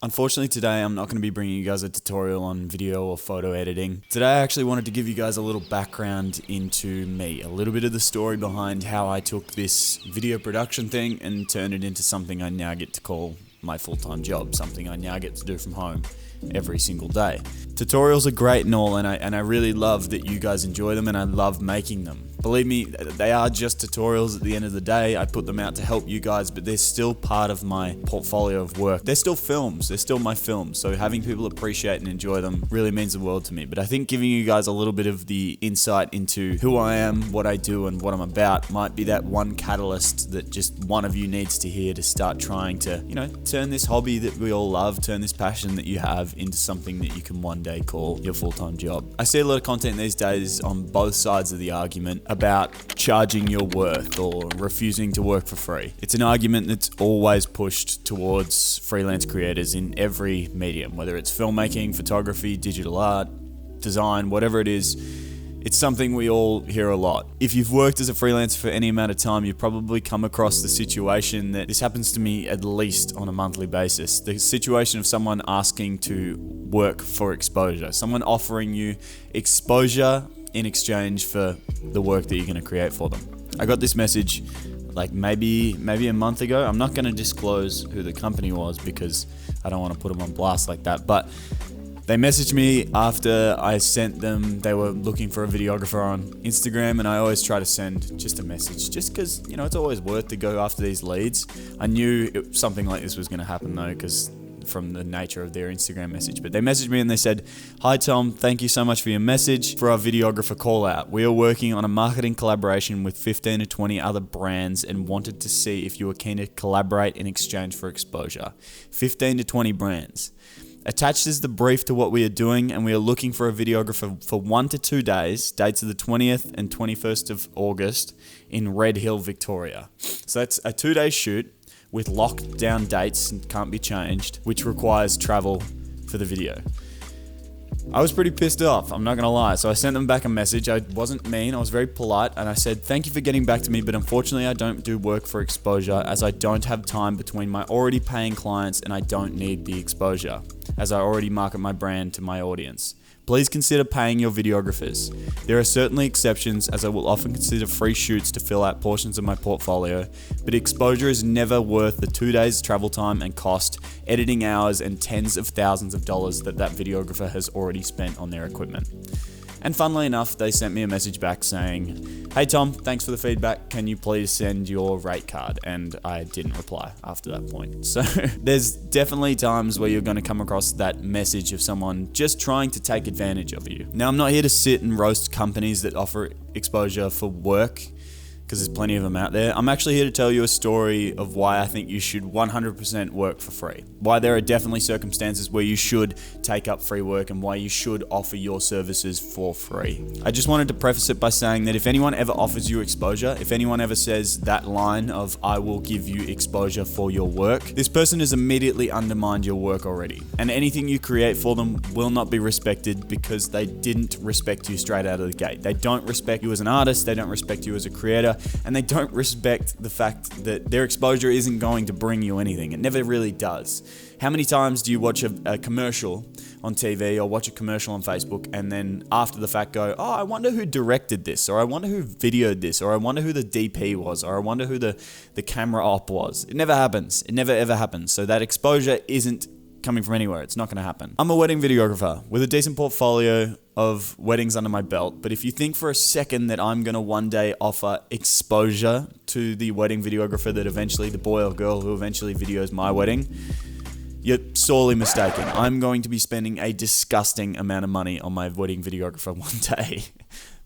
Unfortunately today I'm not going to be bringing you guys a tutorial on video or photo editing. Today I actually wanted to give you guys a little background into me, a little bit of the story behind how I took this video production thing and turned it into something I now get to call my full-time job, something I now get to do from home every single day. Tutorials are great and all, and I really love that you guys enjoy them, and I love making them. Believe me, they are just tutorials at the end of the day. I put them out to help you guys, but they're still part of my portfolio of work. They're still films, they're still my films, so having people appreciate and enjoy them really means the world to me. But I think giving you guys a little bit of the insight into who I am, what I do, and what I'm about might be that one catalyst that just one of you needs to hear to start trying to, turn this hobby that we all love, turn this passion that you have into something that you can one day call your full-time job. I see a lot of content these days on both sides of the argument about charging your worth or refusing to work for free. It's an argument that's always pushed towards freelance creators in every medium, whether it's filmmaking, photography, digital art, design, whatever it is. It's something we all hear a lot. If you've worked as a freelancer for any amount of time, you've probably come across the situation that this happens to me at least on a monthly basis. The situation of someone asking to work for exposure, someone offering you exposure in exchange for the work that you're going to create for them. I got this message like maybe a month ago. I'm not going to disclose who the company was because I don't want to put them on blast like that, but they messaged me after I sent them. They were looking for a videographer on Instagram, and I always try to send just a message just because, it's always worth to go after these leads. I knew something like this was going to happen though, because from the nature of their Instagram message. But they messaged me and they said, "Hi Tom, thank you so much for your message for our videographer call out. We are working on a marketing collaboration with 15 to 20 other brands and wanted to see if you were keen to collaborate in exchange for exposure." 15 to 20 brands. Attached is the brief to what we are doing, and we are looking for a videographer for 1 to 2 days, dates of the 20th and 21st of August in Red Hill, Victoria. So that's a 2-day shoot with locked down dates and can't be changed, which requires travel for the video. I was pretty pissed off, I'm not gonna lie. So I sent them back a message. I wasn't mean, I was very polite, and I said, "Thank you for getting back to me, but unfortunately I don't do work for exposure as I don't have time between my already paying clients and I don't need the exposure, as I already market my brand to my audience. Please consider paying your videographers. There are certainly exceptions, as I will often consider free shoots to fill out portions of my portfolio, but exposure is never worth the 2 days travel time and cost, editing hours, and tens of thousands of dollars that videographer has already spent on their equipment." And funnily enough, they sent me a message back saying, "Hey Tom, thanks for the feedback. Can you please send your rate card?" And I didn't reply after that point. So there's definitely times where you're going to come across that message of someone just trying to take advantage of you. Now, I'm not here to sit and roast companies that offer exposure for work, because there's plenty of them out there. I'm actually here to tell you a story of why I think you should 100% work for free. Why there are definitely circumstances where you should take up free work and why you should offer your services for free. I just wanted to preface it by saying that if anyone ever offers you exposure, if anyone ever says that line of "I will give you exposure for your work," this person has immediately undermined your work already. And anything you create for them will not be respected because they didn't respect you straight out of the gate. They don't respect you as an artist, they don't respect you as a creator, and they don't respect the fact that their exposure isn't going to bring you anything. It never really does. How many times do you watch a commercial on TV or watch a commercial on Facebook and then after the fact go, "Oh, I wonder who directed this," or "I wonder who videoed this," or "I wonder who the DP was," or "I wonder who the camera op was"? It never happens. It never ever happens. So that exposure isn't coming from anywhere. It's not going to happen. I'm a wedding videographer with a decent portfolio of weddings under my belt, but if you think for a second that I'm going to one day offer exposure to the wedding videographer that eventually, the boy or girl who eventually videos my wedding, you're sorely mistaken. I'm going to be spending a disgusting amount of money on my wedding videographer one day.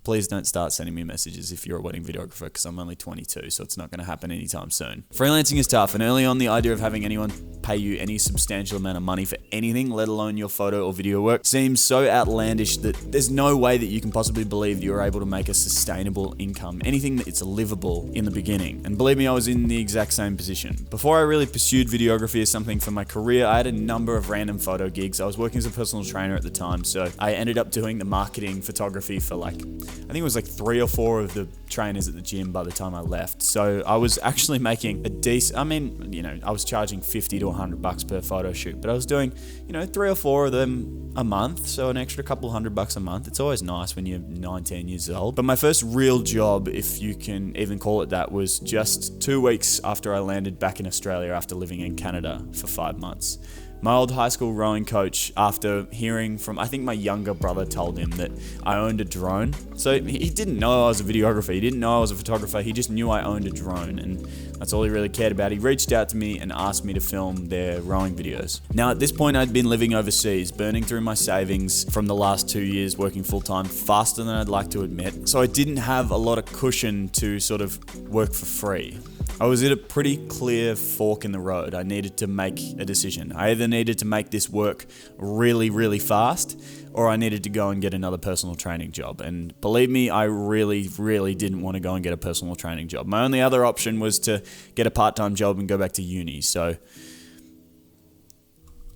Please don't start sending me messages if you're a wedding videographer, because I'm only 22, so it's not going to happen anytime soon. Freelancing is tough, and early on the idea of having anyone pay you any substantial amount of money for anything, let alone your photo or video work, seems so outlandish that there's no way that you can possibly believe you're able to make a sustainable income, anything that it's livable in the beginning. And believe me, I was in the exact same position. Before I really pursued videography as something for my career, I had a number of random photo gigs. I was working as a personal trainer at the time, so I ended up doing the marketing photography for like I think it was like 3 or 4 of the trainers at the gym by the time I left. So I was actually making a decent, I was charging $50 to $100 per photo shoot, but I was doing, 3 or 4 of them a month. So an extra couple $100 a month. It's always nice when you're 19 years old. But my first real job, if you can even call it that, was just 2 weeks after I landed back in Australia after living in Canada for 5 months. My old high school rowing coach, after hearing from, I think my younger brother told him that I owned a drone. So he didn't know I was a videographer. He didn't know I was a photographer. He just knew I owned a drone, and that's all he really cared about. He reached out to me and asked me to film their rowing videos. Now, at this point, I'd been living overseas, burning through my savings from the last 2 years, working full-time faster than I'd like to admit. So I didn't have a lot of cushion to sort of work for free. I was at a pretty clear fork in the road. I needed to make a decision. I either needed to make this work really, really fast, or I needed to go and get another personal training job. And believe me, I really, really didn't want to go and get a personal training job. My only other option was to get a part-time job and go back to uni. So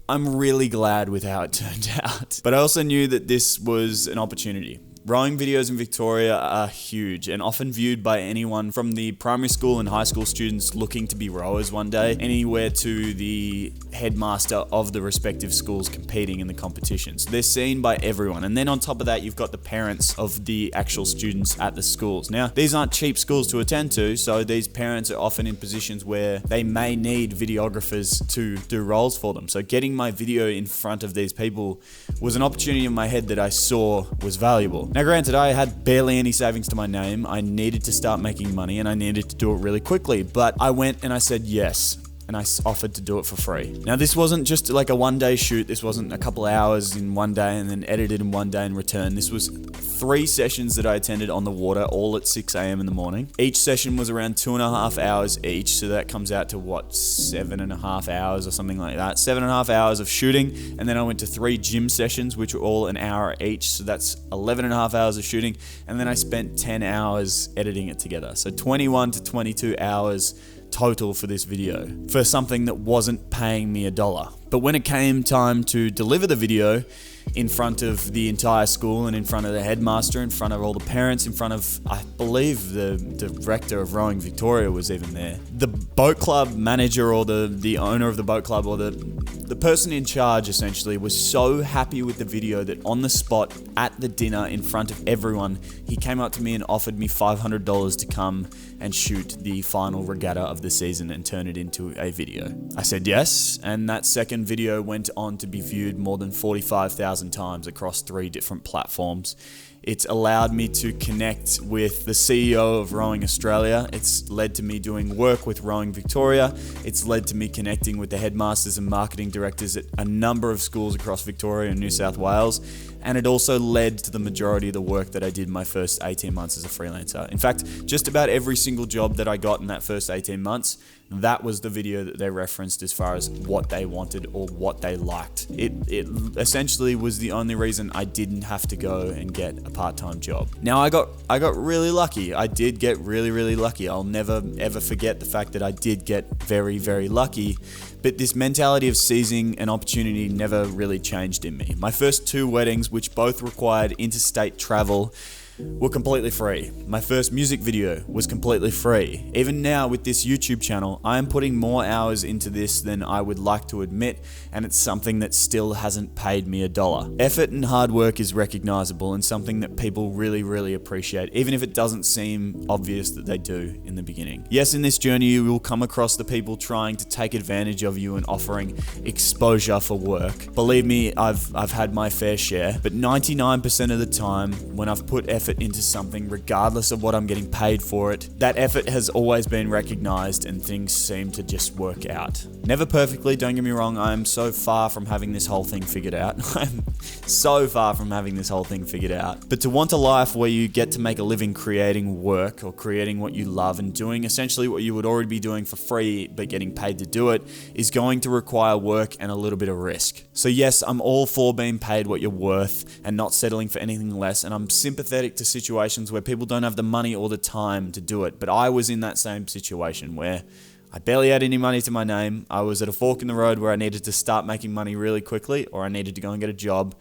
I'm really glad with how it turned out. But I also knew that this was an opportunity. Rowing videos in Victoria are huge and often viewed by anyone from the primary school and high school students looking to be rowers one day, anywhere to the headmaster of the respective schools competing in the competitions. They're seen by everyone. And then on top of that, you've got the parents of the actual students at the schools. Now, these aren't cheap schools to attend to, so these parents are often in positions where they may need videographers to do roles for them. So getting my video in front of these people was an opportunity in my head that I saw was valuable. Now, granted, I had barely any savings to my name. I needed to start making money and I needed to do it really quickly, but I went and I said yes. And I offered to do it for free. Now, this wasn't just like a one-day shoot. This wasn't a couple hours in one day and then edited in one day and returned. This was 3 sessions that I attended on the water, all at 6 a.m. in the morning. Each session was around 2.5 hours each. So that comes out to 7.5 hours or something like that. 7.5 hours of shooting. And then I went to 3 gym sessions, which were all an hour each. So that's 11.5 hours of shooting. And then I spent 10 hours editing it together. So 21 to 22 hours total for this video, for something that wasn't paying me $1. But when it came time to deliver the video in front of the entire school and in front of the headmaster, in front of all the parents, in front of, I believe, the director of Rowing Victoria was even there. The boat club manager or the owner of the boat club or the person in charge essentially was so happy with the video that on the spot at the dinner in front of everyone, he came up to me and offered me $500 to come and shoot the final regatta of the season and turn it into a video. I said yes, and that second video went on to be viewed more than 45,000 times across 3 different platforms. It's allowed me to connect with the CEO of Rowing Australia. It's led to me doing work with Rowing Victoria. It's led to me connecting with the headmasters and marketing directors at a number of schools across Victoria and New South Wales. And it also led to the majority of the work that I did my first 18 months as a freelancer. In fact, just about every single job that I got in that first 18 months, that was the video that they referenced as far as what they wanted or what they liked. It essentially was the only reason I didn't have to go and get a part-time job. Now, I got really lucky. I did get really, really lucky. I'll never ever forget the fact that I did get very, very lucky. But this mentality of seizing an opportunity never really changed in me. My first 2 weddings, which both required interstate travel, were completely free. My first music video was completely free. Even now with this YouTube channel, I am putting more hours into this than I would like to admit, and it's something that still hasn't paid me $1. Effort and hard work is recognizable and something that people really, really appreciate, even if it doesn't seem obvious that they do in the beginning. Yes, in this journey, you will come across the people trying to take advantage of you and offering exposure for work. Believe me, I've had my fair share, but 99% of the time, when I've put effort into something, regardless of what I'm getting paid for it, that effort has always been recognized and things seem to just work out. Never perfectly, don't get me wrong, I'm so far from having this whole thing figured out. I'm so far from having this whole thing figured out. But to want a life where you get to make a living creating work or creating what you love and doing essentially what you would already be doing for free but getting paid to do it is going to require work and a little bit of risk. So yes, I'm all for being paid what you're worth and not settling for anything less, and I'm sympathetic to situations where people don't have the money or the time to do it. But I was in that same situation where I barely had any money to my name. I was at a fork in the road where I needed to start making money really quickly, or I needed to go and get a job.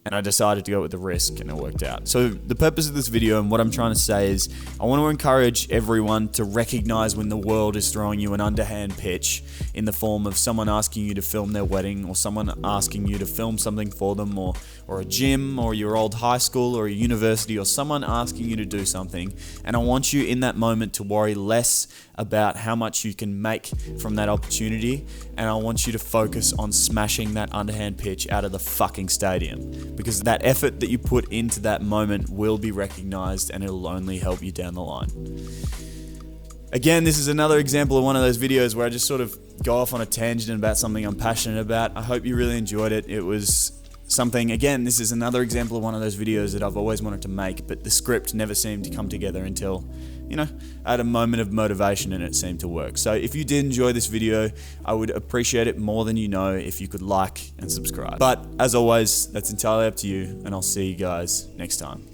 and I decided to go with the risk, and it worked out. So the purpose of this video and what I'm trying to say is I want to encourage everyone to recognize when the world is throwing you an underhand pitch in the form of someone asking you to film their wedding, or someone asking you to film something for them, or a gym, or your old high school or a university, or someone asking you to do something. And I want you in that moment to worry less about how much you can make from that opportunity, and I want you to focus on smashing that underhand pitch out of the fucking stadium, because that effort that you put into that moment will be recognized, and it'll only help you down the line. Again, this is another example of one of those videos where I just sort of go off on a tangent about something I'm passionate about. I hope you really enjoyed it. It was something, again, this is another example of one of those videos that I've always wanted to make, but the script never seemed to come together until, I had a moment of motivation and it seemed to work. So if you did enjoy this video, I would appreciate it more than you know if you could like and subscribe. But as always, that's entirely up to you, and I'll see you guys next time.